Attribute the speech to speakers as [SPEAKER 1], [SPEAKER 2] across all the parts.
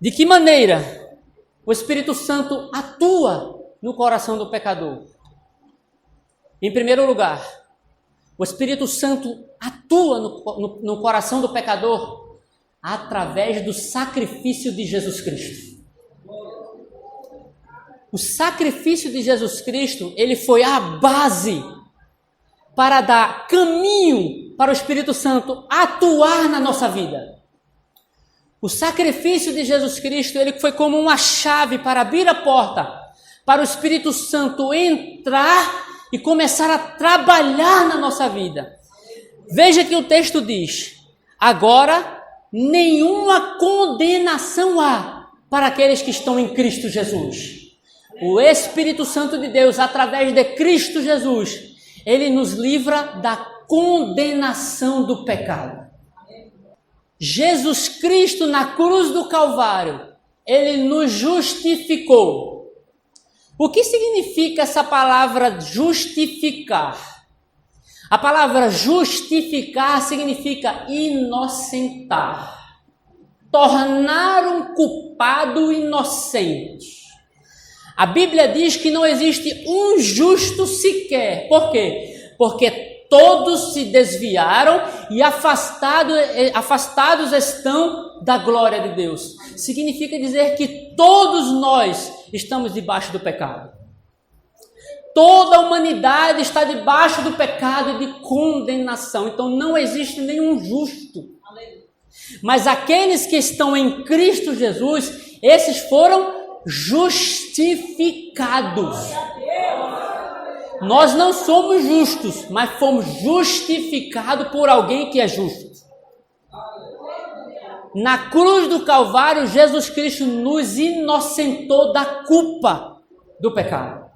[SPEAKER 1] De que maneira o Espírito Santo atua no coração do pecador? Em primeiro lugar, o Espírito Santo atua no coração do pecador através do sacrifício de Jesus Cristo. O sacrifício de Jesus Cristo, ele foi a base para dar caminho para o Espírito Santo atuar na nossa vida. O sacrifício de Jesus Cristo, ele foi como uma chave para abrir a porta para o Espírito Santo entrar e começar a trabalhar na nossa vida. Veja que o texto diz: agora nenhuma condenação há para aqueles que estão em Cristo Jesus. O Espírito Santo de Deus, através de Cristo Jesus, ele nos livra da condenação do pecado. Jesus Cristo na cruz do Calvário, ele nos justificou. O que significa essa palavra justificar? A palavra justificar significa inocentar, tornar um culpado inocente. A Bíblia diz que não existe um justo sequer. Por quê? Porque todos se desviaram e afastados estão da glória de Deus. Significa dizer que todos nós estamos debaixo do pecado. Toda a humanidade está debaixo do pecado e de condenação. Então não existe nenhum justo. Mas aqueles que estão em Cristo Jesus, esses foram justificados. Nós não somos justos, mas fomos justificados por alguém que é justo. Na cruz do Calvário, Jesus Cristo nos inocentou da culpa do pecado.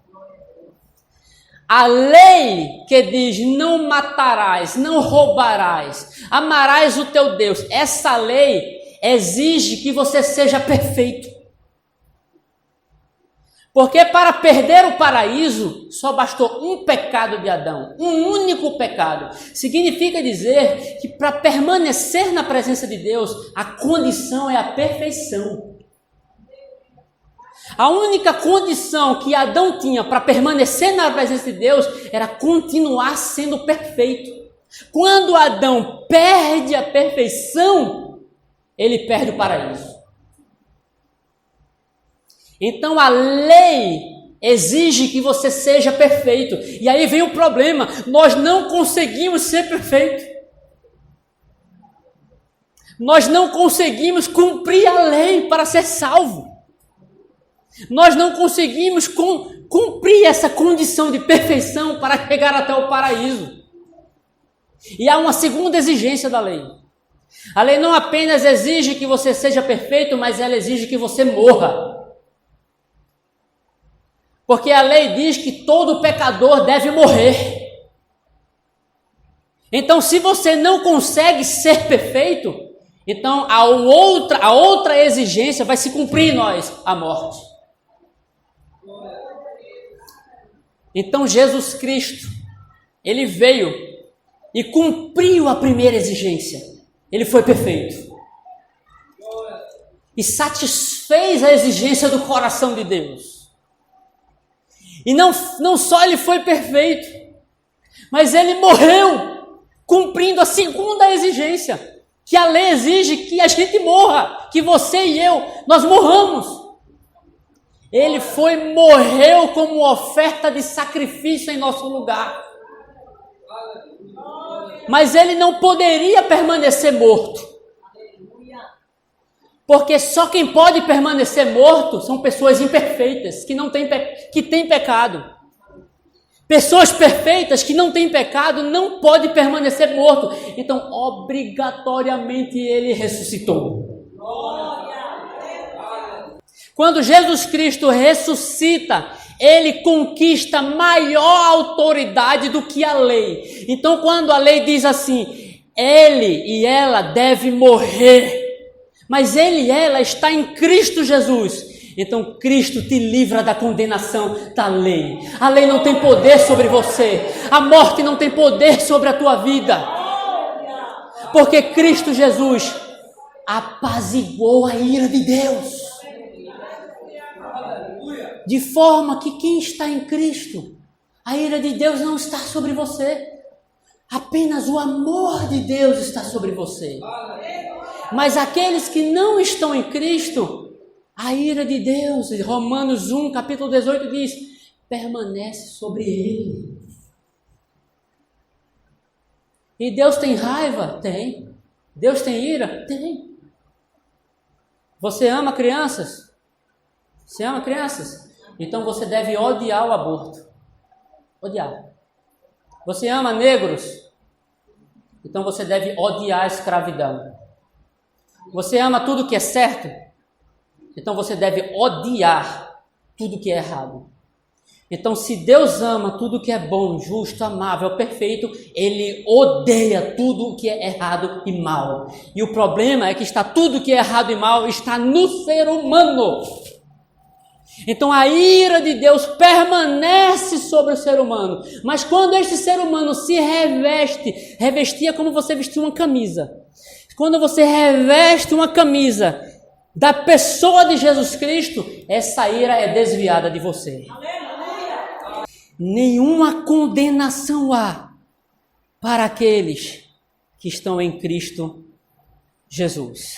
[SPEAKER 1] A lei que diz não matarás, não roubarás, amarás o teu Deus, essa lei exige que você seja perfeito. Porque para perder o paraíso, só bastou um pecado de Adão, um único pecado. Significa dizer que para permanecer na presença de Deus, a condição é a perfeição. A única condição que Adão tinha para permanecer na presença de Deus era continuar sendo perfeito. Quando Adão perde a perfeição, ele perde o paraíso. Então a lei exige que você seja perfeito. E aí vem o problema, nós não conseguimos ser perfeitos. Nós não conseguimos cumprir a lei para ser salvo. Nós não conseguimos cumprir essa condição de perfeição para chegar até o paraíso. E há uma segunda exigência da lei. A lei não apenas exige que você seja perfeito, mas ela exige que você morra. Porque a lei diz que todo pecador deve morrer. Então, se você não consegue ser perfeito, então a outra exigência vai se cumprir em nós, a morte. Então, Jesus Cristo, ele veio e cumpriu a primeira exigência. Ele foi perfeito. E satisfez a exigência do coração de Deus. E não só ele foi perfeito, mas ele morreu cumprindo a segunda exigência, que a lei exige que a gente morra, que você e eu, nós morramos. Ele morreu como oferta de sacrifício em nosso lugar. Mas ele não poderia permanecer morto. Porque só quem pode permanecer morto são pessoas imperfeitas, que têm pecado. Pessoas perfeitas que não têm pecado não podem permanecer morto. Então, obrigatoriamente, ele ressuscitou. Quando Jesus Cristo ressuscita, ele conquista maior autoridade do que a lei. Então, quando a lei diz assim, ele e ela devem morrer, mas ele e ela está em Cristo Jesus. Então Cristo te livra da condenação da lei. A lei não tem poder sobre você. A morte não tem poder sobre a tua vida. Porque Cristo Jesus apaziguou a ira de Deus. De forma que quem está em Cristo, a ira de Deus não está sobre você. Apenas o amor de Deus está sobre você. Mas aqueles que não estão em Cristo, a ira de Deus, Romanos 1, capítulo 18 diz, permanece sobre ele. E Deus tem raiva? Tem. Deus tem ira? Tem. Você ama crianças? Você ama crianças? Então você deve odiar o aborto. Odiar. Você ama negros? Então você deve odiar a escravidão. Você ama tudo que é certo? Então você deve odiar tudo que é errado. Então, se Deus ama tudo que é bom, justo, amável, perfeito, Ele odeia tudo que é errado e mal. E o problema é que tudo que é errado e mal está no ser humano. Então, a ira de Deus permanece sobre o ser humano. Mas quando este ser humano se revestia como você vestia uma camisa. Quando você reveste uma camisa da pessoa de Jesus Cristo, essa ira é desviada de você. Nenhuma condenação há para aqueles que estão em Cristo Jesus.